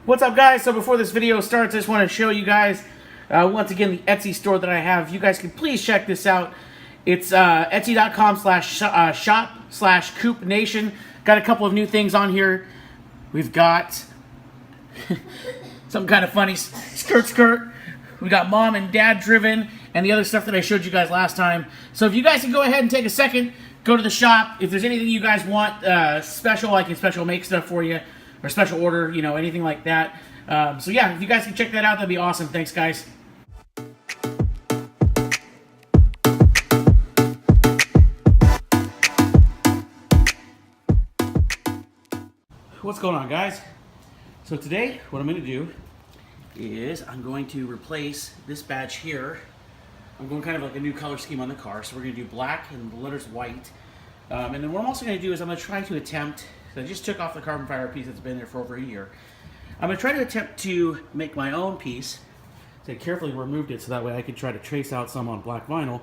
What's up, guys? So before this video starts, I just want to show you guys once again the Etsy store that I have. You guys can please check this out. It's etsy.com/shop/Coop Nation. Got a couple of new things on here. We've got some kind of funny skirt. We got mom and dad driven and the other stuff that I showed you guys last time. So if you guys can go ahead and take a second, go to the shop. If there's anything you guys want special, I can special make stuff for you. Or special order, you know, anything like that. So yeah, if you guys can check that out, that'd be awesome. Thanks, guys. What's going on, guys? So today, what I'm going to do is I'm going to replace this badge here. I'm going kind of like a new color scheme on the car. So we're going to do black and the letters white. And then what I'm also going to do is I'm going to try to attempt, so I just took off the carbon fiber piece that's been there for over a year. I'm going to try to attempt to make my own piece. So I carefully removed it so that way I could try to trace out some on black vinyl.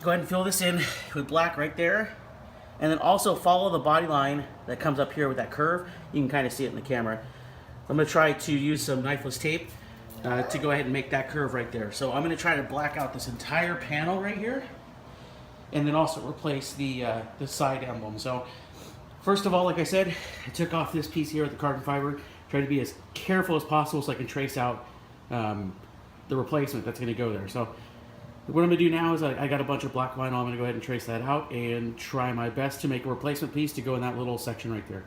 Go ahead and fill this in with black right there. And then also follow the body line that comes up here with that curve. You can kind of see it in the camera. I'm going to try to use some knifeless tape to go ahead and make that curve right there. So I'm going to try to black out this entire panel right here. And then also replace the side emblem. So first of all, like I said, I took off this piece here with the carbon fiber. Tried to be as careful as possible so I can trace out the replacement that's going to go there. So what I'm going to do now is I got a bunch of black vinyl. I'm going to go ahead and trace that out and try my best to make a replacement piece to go in that little section right there.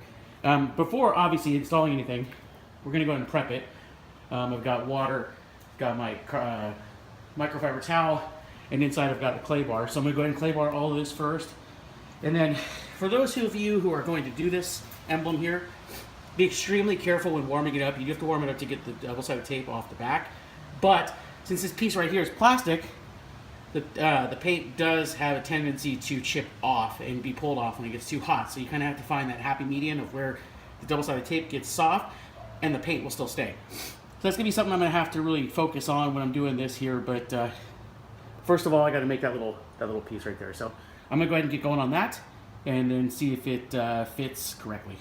Before, obviously, installing anything, we're going to go ahead and prep it. I've got water, got my microfiber towel, and inside I've got a clay bar. So I'm going to go ahead and clay bar all of this first. And then for those of you who are going to do this emblem here, be extremely careful when warming it up. You have to warm it up to get the double-sided tape off the back. But since this piece right here is plastic, the paint does have a tendency to chip off and be pulled off when it gets too hot. So you kind of have to find that happy median of where the double-sided tape gets soft and the paint will still stay. So that's going to be something I'm going to have to really focus on when I'm doing this here. But first of all, I got to make that little piece right there. So I'm going to go ahead and get going on that and then see if it fits correctly.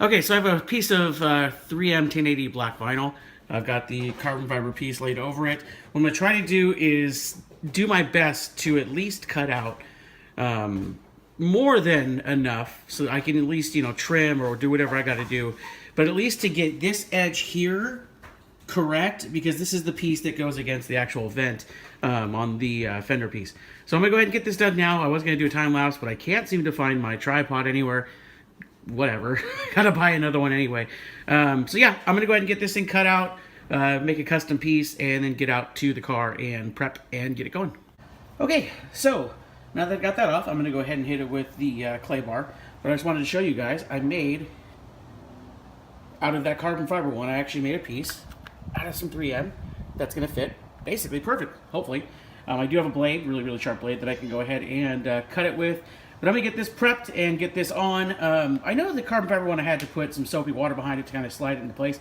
Okay, so I have a piece of 3M 1080 black vinyl. I've got the carbon fiber piece laid over it. What I'm going to try to do is do my best to at least cut out more than enough so I can at least, you know, trim or do whatever I got to do. But at least to get this edge here correct, because this is the piece that goes against the actual vent on the Fender piece. So I'm going to go ahead and get this done now. I was going to do a time lapse, but I can't seem to find my tripod anywhere. Whatever. Gotta buy another one anyway. So yeah, I'm going to go ahead and get this thing cut out, make a custom piece, and then get out to the car and prep and get it going. Okay, so now that I've got that off, I'm going to go ahead and hit it with the clay bar. But I just wanted to show you guys, I made, out of that carbon fiber one, I actually made a piece out of some 3M that's going to fit basically perfect, hopefully. I do have a blade, really sharp blade that I can go ahead and cut it with. But I'm going to get this prepped and get this on. I know the carbon fiber one I had to put some soapy water behind it to kind of slide it into place.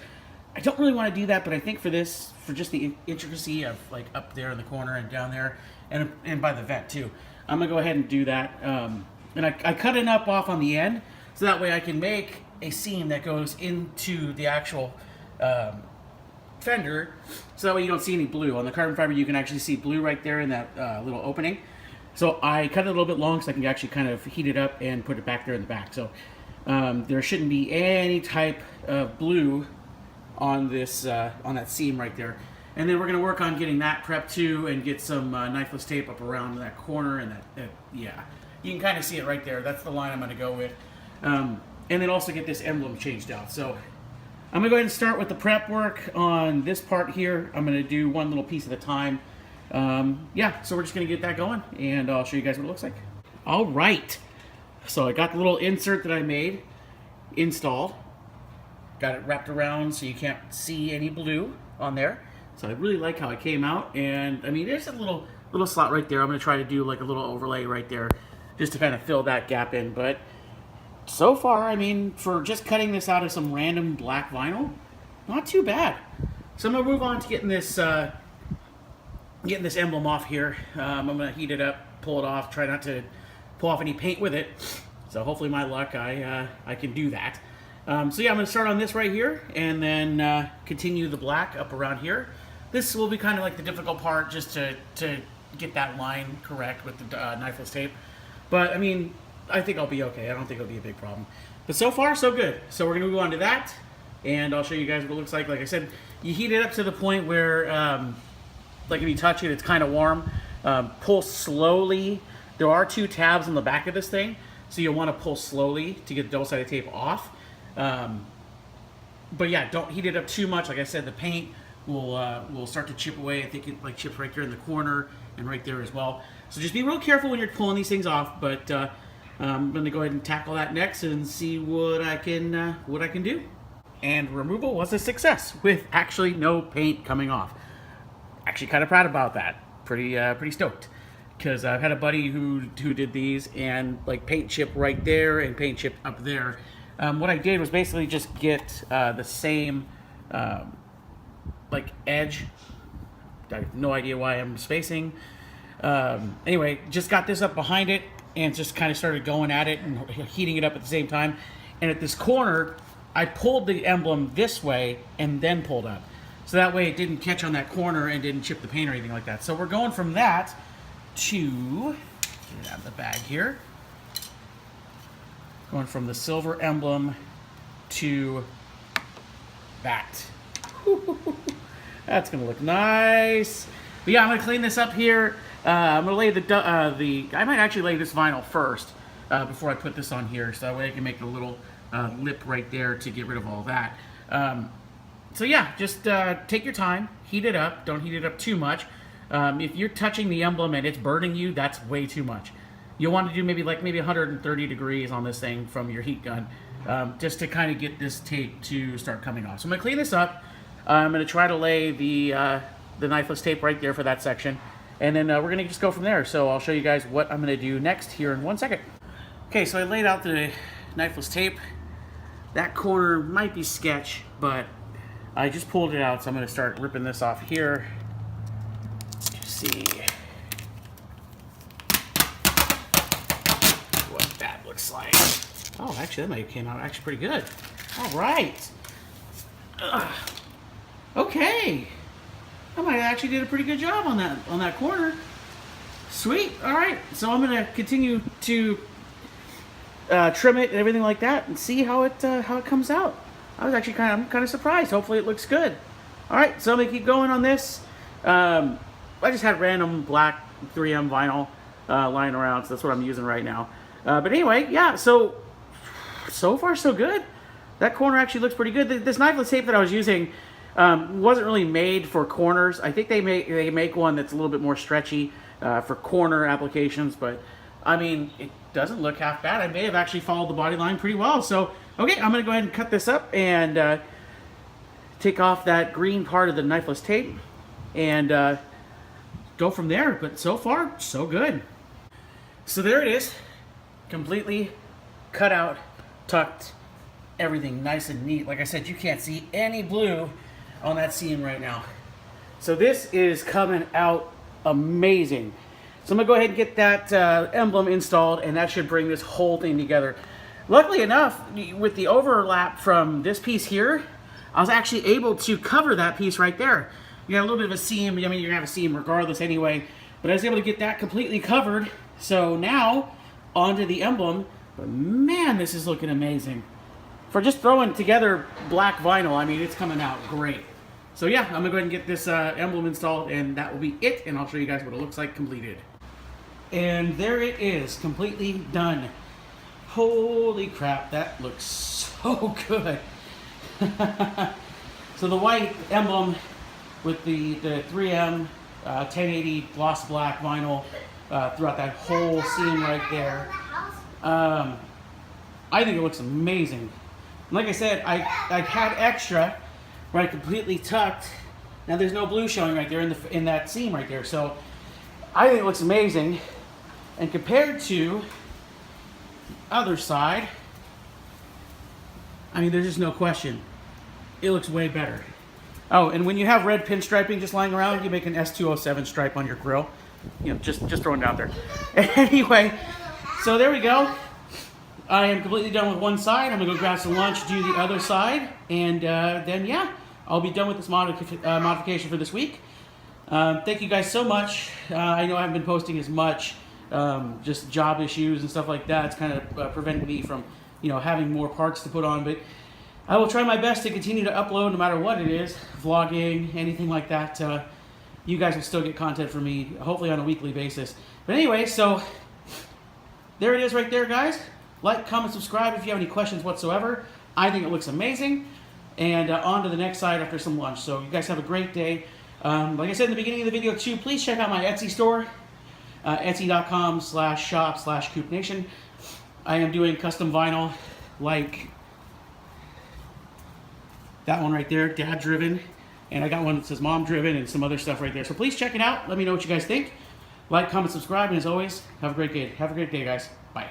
I don't really want to do that, but I think for this, for just the intricacy of like up there in the corner and down there and by the vent too, I'm going to go ahead and do that. And I cut it up off on the end so that way I can make a seam that goes into the actual fender, so that way you don't see any blue. On the carbon fiber you can actually see blue right there in that little opening. So I cut it a little bit long so I can actually kind of heat it up and put it back there in the back. So there shouldn't be any type of blue on this on that seam right there. And then we're going to work on getting that prepped too and get some knifeless tape up around that corner and that yeah, you can kind of see it right there. That's the line I'm going to go with. And then also get this emblem changed out. So I'm going to go ahead and start with the prep work on this part here. I'm going to do one little piece at a time. Yeah, so we're just going to get that going, and I'll show you guys what it looks like. All right. So I got the little insert that I made installed. Got it wrapped around so you can't see any blue on there. So I really like how it came out. And, I mean, there's a little slot right there. I'm going to try to do like a little overlay right there just to kind of fill that gap in. But so far, I mean, for just cutting this out of some random black vinyl, not too bad. So I'm going to move on to getting this emblem off here. I'm going to heat it up, pull it off, try not to pull off any paint with it. So hopefully my luck, I can do that. So yeah, I'm going to start on this right here, and then continue the black up around here. This will be kind of like the difficult part, just to get that line correct with the knifeless tape. But I mean, I think I'll be okay. I don't think it'll be a big problem. But so far, so good. So we're going to move on to that, and I'll show you guys what it looks like. Like I said, you heat it up to the point where, like if you touch it, it's kind of warm. Pull slowly. There are 2 tabs on the back of this thing, so you'll want to pull slowly to get the double-sided tape off. But yeah, don't heat it up too much. Like I said, the paint will start to chip away. I think it like chips right there in the corner and right there as well. So just be real careful when you're pulling these things off. But I'm going to go ahead and tackle that next and see what I can do. And removal was a success with actually no paint coming off. Actually, kind of proud about that. Pretty stoked, because I've had a buddy who did these, and like paint chip right there and paint chip up there. What I did was basically just get the same like edge. I have no idea why I'm spacing. Anyway, just got this up behind it and just kind of started going at it and heating it up at the same time. And at this corner, I pulled the emblem this way and then pulled up. So that way it didn't catch on that corner and didn't chip the paint or anything like that. So we're going from that to, get it out of the bag here. Going from the silver emblem to that. That's gonna look nice. But yeah, I'm gonna clean this up here. I'm gonna lay I might actually lay this vinyl first before I put this on here, so that way I can make a little lip right there to get rid of all that. So yeah, just take your time, heat it up. Don't heat it up too much. If you're touching the emblem and it's burning you, that's way too much. You'll want to do maybe 130 degrees on this thing from your heat gun, just to kind of get this tape to start coming off. So I'm gonna clean this up. I'm gonna try to lay the knifeless tape right there for that section, and then we're gonna just go from there. So I'll show you guys what I'm gonna do next here in 1 second. Okay, so I laid out the knifeless tape. That corner might be sketch, but I just pulled it out, so I'm gonna start ripping this off here. Let's see what that looks like. Oh, actually, that might have came out actually pretty good. All right. Okay. I might have actually did a pretty good job on that corner. Sweet. All right. So I'm gonna continue to trim it and everything like that, and see how it comes out. I was actually kind of surprised. Hopefully, it looks good. All right. So I'm gonna keep going on this. I just had random black 3M vinyl lying around, so that's what I'm using right now. But anyway, yeah. So far so good. That corner actually looks pretty good. This knifeless tape that I was using wasn't really made for corners. I think they make one that's a little bit more stretchy for corner applications, but I mean, it doesn't look half bad. I may have actually followed the body line pretty well. So, okay, I'm going to go ahead and cut this up and take off that green part of the knifeless tape and go from there. But so far, so good. So there it is. Completely cut out, tucked, everything nice and neat. Like I said, you can't see any blue on that seam right now. So this is coming out amazing. So I'm gonna go ahead and get that emblem installed, and that should bring this whole thing together. Luckily enough, with the overlap from this piece here, I was actually able to cover that piece right there. You got a little bit of a seam. I mean, you're gonna have a seam regardless anyway, but I was able to get that completely covered. So now onto the emblem. But man, this is looking amazing. For just throwing together black vinyl, I mean, it's coming out great. So yeah, I'm gonna go ahead and get this emblem installed, and that will be it, and I'll show you guys what it looks like completed. And there it is, completely done. Holy crap, that looks so good. So the white emblem with the 3M 1080 gloss black vinyl throughout that whole seam right there. I think it looks amazing. Like I said, I had extra, right, completely tucked. Now there's no blue showing right there in that seam right there. So I think it looks amazing. And compared to the other side, I mean, there's just no question. It looks way better. Oh, and when you have red pinstriping just lying around, you make an S207 stripe on your grill. You know, just throwing it out there. Anyway, so there we go. I am completely done with one side. I'm gonna go grab some lunch, do the other side, and then yeah, I'll be done with this modification for this week. Thank you guys so much. I know I haven't been posting as much, just job issues and stuff like that. It's kind of preventing me from, having more parts to put on, but I will try my best to continue to upload no matter what it is, vlogging, anything like that. You guys will still get content from me, hopefully on a weekly basis. But anyway, so there it is right there, guys. Like, comment, subscribe if you have any questions whatsoever. I think it looks amazing. And on to the next side after some lunch. So you guys have a great day. Like I said in the beginning of the video too, please check out my Etsy store, etsy.com/shop/CoopNation. I am doing custom vinyl like that one right there, Dad Driven. And I got one that says Mom Driven and some other stuff right there. So please check it out. Let me know what you guys think. Like, comment, subscribe, and as always, have a great day. Have a great day, guys. Bye.